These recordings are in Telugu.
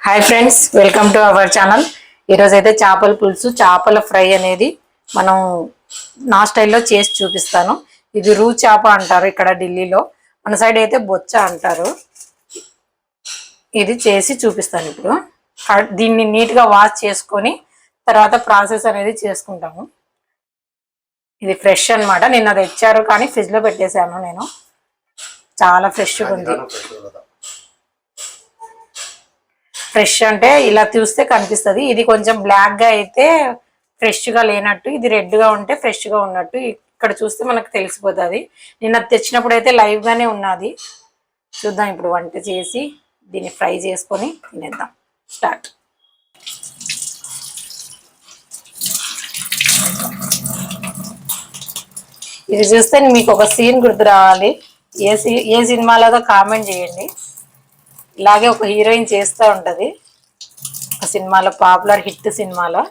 Hi friends, welcome to our channel. ఈరోజు అయితే చేపల పులుసు, చేపల ఫ్రై అనేది మనం నా స్టైల్లో చేసి చూపిస్తాను. ఇది రూ చేప అంటారు ఇక్కడ ఢిల్లీలో, మన సైడ్ అయితే బొచ్చ అంటారు. ఇది చేసి చూపిస్తాను ఇప్పుడు. దీన్ని నీట్గా వాష్ చేసుకొని తర్వాత ప్రాసెస్ అనేది చేసుకుంటాము. ఇది ఫ్రెష్ అనమాట, నిన్న తెచ్చారు కానీ ఫ్రిడ్జ్లో పెట్టేశాను నేను. చాలా ఫ్రెష్గా ఉంది. ఫ్రెష్ అంటే ఇలా చూస్తే కనిపిస్తుంది. ఇది కొంచెం బ్లాక్ గా అయితే ఫ్రెష్ గా లేనట్టు, ఇది రెడ్ గా ఉంటే ఫ్రెష్ గా ఉన్నట్టు ఇక్కడ చూస్తే మనకు తెలిసిపోతుంది. నిన్న తెచ్చినప్పుడు అయితే లైవ్ గానే ఉన్నది. చూద్దాం ఇప్పుడు వంట చేసి దీన్ని ఫ్రై చేసుకొని తినేద్దాం. స్టార్ట్. ఇది చూస్తే మీకు ఒక సీన్ గుర్తు రావాలి. ఏ సినిమాలో కామెంట్ చేయండి. ఇలాగే ఒక హీరోయిన్ చేస్తూ ఉంటది ఒక సినిమాలో, పాపులర్ హిట్ సినిమాలో.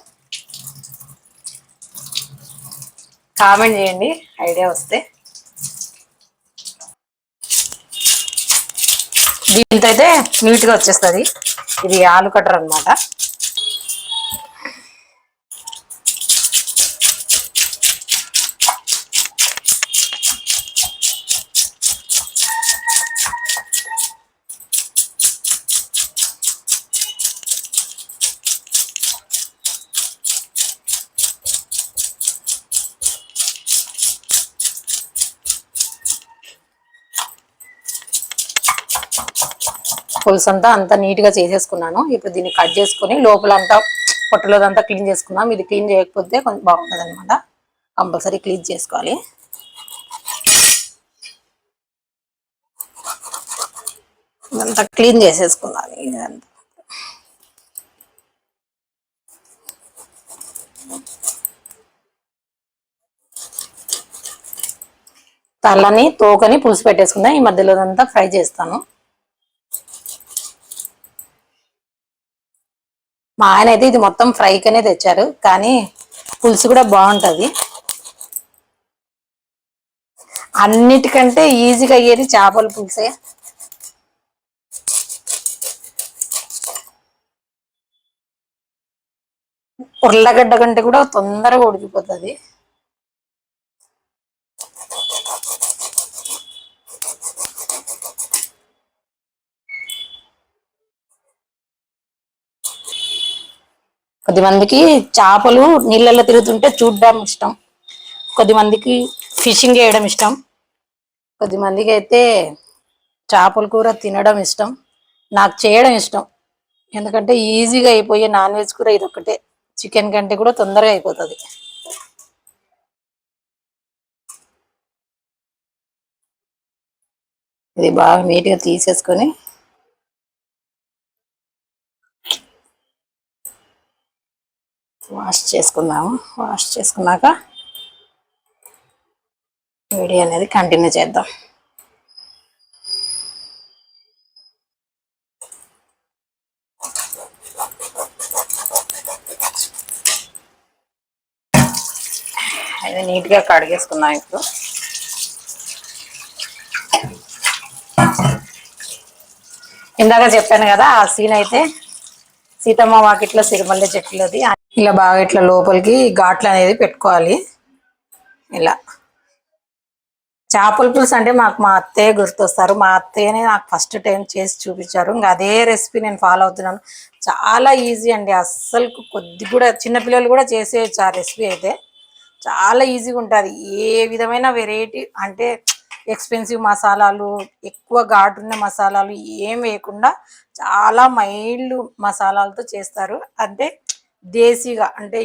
కామెంట్ చేయండి ఐడియా వస్తే. దీంతో అయితే నీట్గా వచ్చేస్తుంది. ఇది ఆలు కట్టర్ అనమాట. పులుసు అంతా నీట్గా చేసేసుకున్నాను. ఇప్పుడు దీన్ని కట్ చేసుకుని లోపలంతా పొట్టలోదంతా క్లీన్ చేసుకున్నాం. ఇది క్లీన్ చేయకపోతే కొంచెం బాగుంటుంది అనమాట. కంపల్సరీ క్లీన్ చేసుకోవాలి. ఇదంతా క్లీన్ చేసేసుకున్నాను. ఇదంతా తలని తోకని పులుసు పెట్టేసుకుందాం. ఈ మధ్యలో అంతా ఫ్రై చేస్తాను. మా ఆయన అయితే ఇది మొత్తం ఫ్రైకనే తెచ్చారు, కానీ పులుసు కూడా బాగుంటుంది. అన్నిటికంటే ఈజీగా అయ్యేది చేపల పులుసే. ఉర్లగడ్డ కంటే కూడా తొందరగా ఉడికిపోతుంది. కొద్దిమందికి చేపలు నీళ్ళల్లో తిరుగుతుంటే చూడడం ఇష్టం, కొద్దిమందికి ఫిషింగ్ చేయడం ఇష్టం, కొద్దిమందికి అయితే చేపల కూర తినడం ఇష్టం. నాకు చేయడం ఇష్టం, ఎందుకంటే ఈజీగా అయిపోయే నాన్ వెజ్ కూర ఇది ఒకటే. చికెన్ కంటే కూడా తొందరగా అయిపోతుంది. ఇది బాగా నీట్గా తీసేసుకొని వాష్ చేసుకుందాము. వాష్ చేసుకున్నాక వీడియో అనేది కంటిన్యూ చేద్దాం. అది నీట్గా కడిగేసుకున్నాం. ఇప్పుడు ఇందాక చెప్పాను కదా, ఆ సీన్ అయితే సీతమ్మ వాకిట్లో సిరిమల్లె చెట్లది. ఇలా బాగా ఇట్లా లోపలికి ఘాట్లు అనేది పెట్టుకోవాలి. ఇలా చేపల పులుసు అంటే మాకు మా అత్తయ్య గుర్తొస్తారు. మా అత్తయ్యనే నాకు ఫస్ట్ టైం చేసి చూపించారు. ఇంకా అదే రెసిపీ నేను ఫాలో అవుతున్నాను. చాలా ఈజీ అండి, అస్సలు కొద్ది కూడా చిన్నపిల్లలు కూడా చేసేయచ్చు. ఆ రెసిపీ అయితే చాలా ఈజీగా ఉంటుంది. ఏ విధమైన వెరైటీ అంటే ఎక్స్పెన్సివ్ మసాలాలు, ఎక్కువ ఘాటున్న మసాలాలు ఏం వేయకుండా చాలా మైల్డ్ మసాలాలతో చేస్తారు. అంటే దేశీగా, అంటే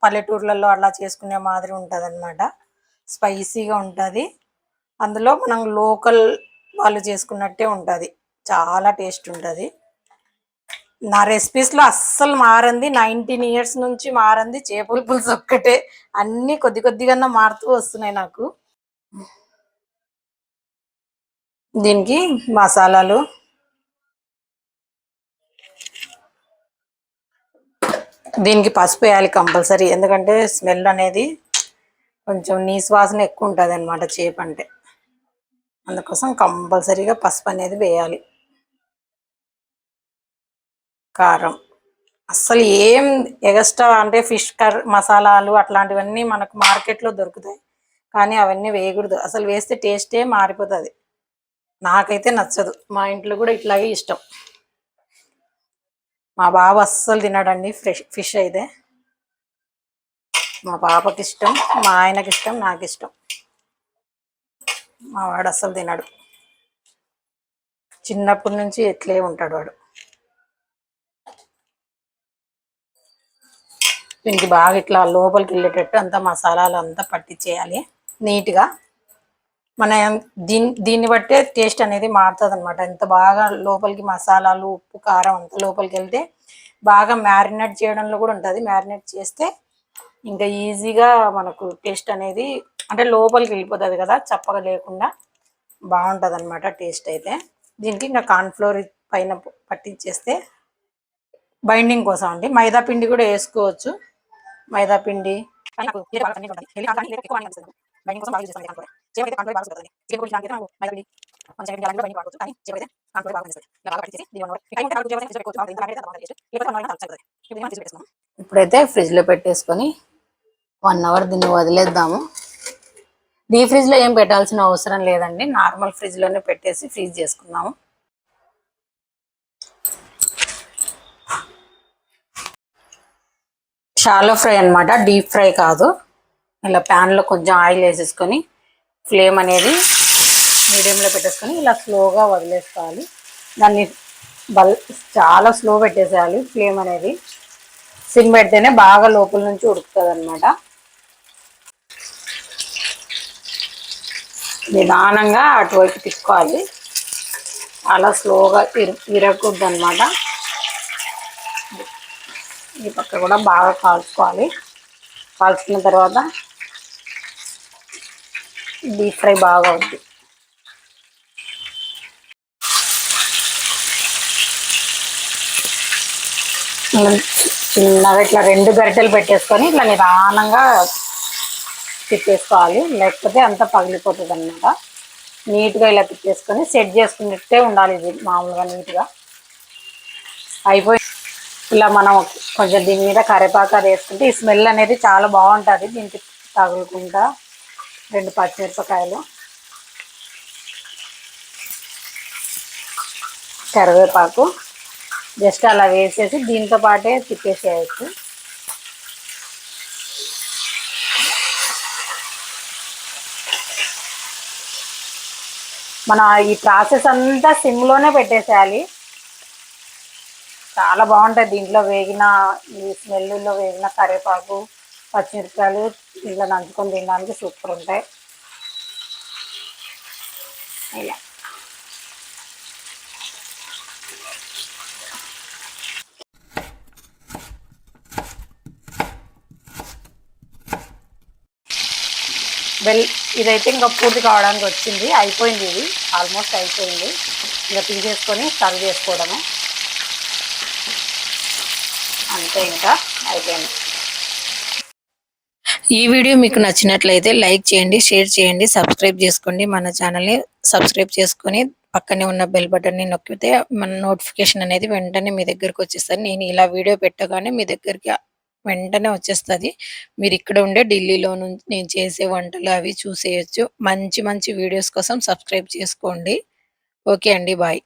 పల్లెటూర్లలో అలా చేసుకునే మాదిరి ఉంటుంది అనమాట. స్పైసీగా ఉంటుంది. అందులో మనం లోకల్ వాళ్ళు చేసుకున్నట్టే ఉంటుంది. చాలా టేస్ట్ ఉంటుంది. నా రెసిపీస్లో అస్సలు మారంది, 19 years నుంచి మారంది చేపల పులుసు ఒక్కటే. అన్నీ కొద్ది కొద్దిగా మారుతూ వస్తున్నాయి నాకు. దీనికి మసాలాలు, దీనికి పసుపు వేయాలి కంపల్సరీ, ఎందుకంటే స్మెల్ అనేది కొంచెం నీసు వాసన ఎక్కువ ఉంటుంది అనమాట చేప అంటే. అందుకోసం కంపల్సరీగా పసుపు అనేది వేయాలి. కారం. అస్సలు ఏం ఎగస్ట్రా అంటే ఫిష్ మసాలాలు అట్లాంటివన్నీ మనకు మార్కెట్లో దొరుకుతాయి. కానీ అవన్నీ వేయకూడదు. అసలు వేస్తే టేస్టే మారిపోతుంది. నాకైతే నచ్చదు. మా ఇంట్లో కూడా ఇట్లాగే ఇష్టం. మా బాబు అస్సలు తినడండి ఫిష్ అయితే. మా పాపకి ఇష్టం, మా ఆయనకి ఇష్టం, నాకు ఇష్టం. మా వాడు అస్సలు తినడు. చిన్నప్పటి నుంచి ఎట్లే ఉంటాడు వాడు. దీనికి బాగా ఇట్లా లోపలికి వెళ్ళేటట్టు అంతా మసాలాలు అంతా పట్టించేయాలి నీట్గా. మన దీన్ని బట్టే టేస్ట్ అనేది మారుతుంది అనమాట. ఎంత బాగా లోపలికి మసాలాలు, ఉప్పు, కారం అంతా లోపలికి వెళ్తే బాగా మ్యారినేట్ చేయడంలో కూడా ఉంటుంది. మ్యారినేట్ చేస్తే ఇంకా ఈజీగా మనకు టేస్ట్ అనేది అంటే లోపలికి వెళ్ళిపోతుంది కదా, చప్పగా లేకుండా బాగుంటుంది అనమాట టేస్ట్ అయితే. దీనికి ఇంకా కార్న్ఫ్లోర్ పైన పట్టించేస్తే బైండింగ్ కోసం అండి. మైదా పిండి కూడా వేసుకోవచ్చు. మైదా పిండి ఇప్పుడైతే ఫ్రిడ్జ్ లో పెట్టేసుకొని 1 అవర్ దీన్ని వదిలేద్దాము. డీప్ ఫ్రిడ్జ్ లో ఏం పెట్టాల్సిన అవసరం లేదండి. నార్మల్ ఫ్రిడ్జ్ లోనే పెట్టేసి ఫ్రీజ్ చేసుకున్నాము. షాలో ఫ్రై అనమాట, డీప్ ఫ్రై కాదు. ఇలా ప్యాన్లో కొంచెం ఆయిల్ వేసేసుకొని ఫ్లేమ్ అనేది మీడియంలో పెట్టేసుకొని ఇలా స్లోగా వదిలేసుకోవాలి. దాన్ని చాలా స్లో పెట్టేసేయాలి. ఫ్లేమ్ అనేది సిమ్ పెడితేనే బాగా లోపల నుంచి ఉడుకుతుంది అనమాట. నిదానంగా అటువైపు తిప్పుకోవాలి. అలా స్లోగా ఇరగకూడదు అనమాట. ఈ పక్క కూడా బాగా కాల్చుకోవాలి. కాల్చుకున్న తర్వాత డీప్ ఫ్రై బాగా అవుతుంది. చిన్నగా ఇట్లా 2 గరిటెలు పెట్టేసుకొని ఇట్లా నిదానంగా తిప్పేసుకోవాలి. లేకపోతే అంతా పగిలిపోతుంది అనమాట. నీట్గా ఇలా తిప్పేసుకొని సెట్ చేసుకున్నట్టే ఉండాలి. ఇది మామూలుగా నీట్గా అయిపోయి ఇలా మనం కొంచెం దీని మీద కరివేపాకు వేసుకుంటే ఈ స్మెల్ అనేది చాలా బాగుంటుంది. దీనికి తగులుకుంటా 2 పచ్చిమిరపకాయలు, కరివేపాకు జస్ట్ అలా వేసేసి దీంతో పాటే తిప్పేసేయచ్చు. మన ఈ ప్రాసెస్ అంతా సిమ్లోనే పెట్టేసేయాలి. చాలా బాగుంటుంది. దీంట్లో వేగిన ఈ స్మెల్లో వేగిన కరివేపాకు, పచ్చిమిరపకాయలు ఇలా నంచుకొని తినడానికి సూపర్ ఉంటాయి. ఇలా ఇదైతే ఇంకా పూర్తి కావడానికి వచ్చింది. అయిపోయింది. ఇది ఆల్మోస్ట్ అయిపోయింది. ఇంకా తీసేసుకొని సర్వ్ చేసుకోవడమే అంతే. ఇంకా అయిపోయింది. ఈ వీడియో మీకు నచ్చినట్లయితే లైక్ చేయండి, షేర్ చేయండి, సబ్స్క్రైబ్ చేసుకోండి. మన ఛానల్ని సబ్స్క్రైబ్ చేసుకొని పక్కనే ఉన్న బెల్ బటన్ని నొక్కితే మన నోటిఫికేషన్ అనేది వెంటనే మీ దగ్గరకు వచ్చేస్తుంది. నేను ఇలా వీడియో పెట్టగానే మీ దగ్గరికి వెంటనే వచ్చేస్తుంది. మీరు ఇక్కడ ఉండే ఢిల్లీలో నుంచి నేను చేసే వంటలు అవి చూసేయచ్చు. మంచి మంచి వీడియోస్ కోసం సబ్స్క్రైబ్ చేసుకోండి. ఓకే అండి, బాయ్.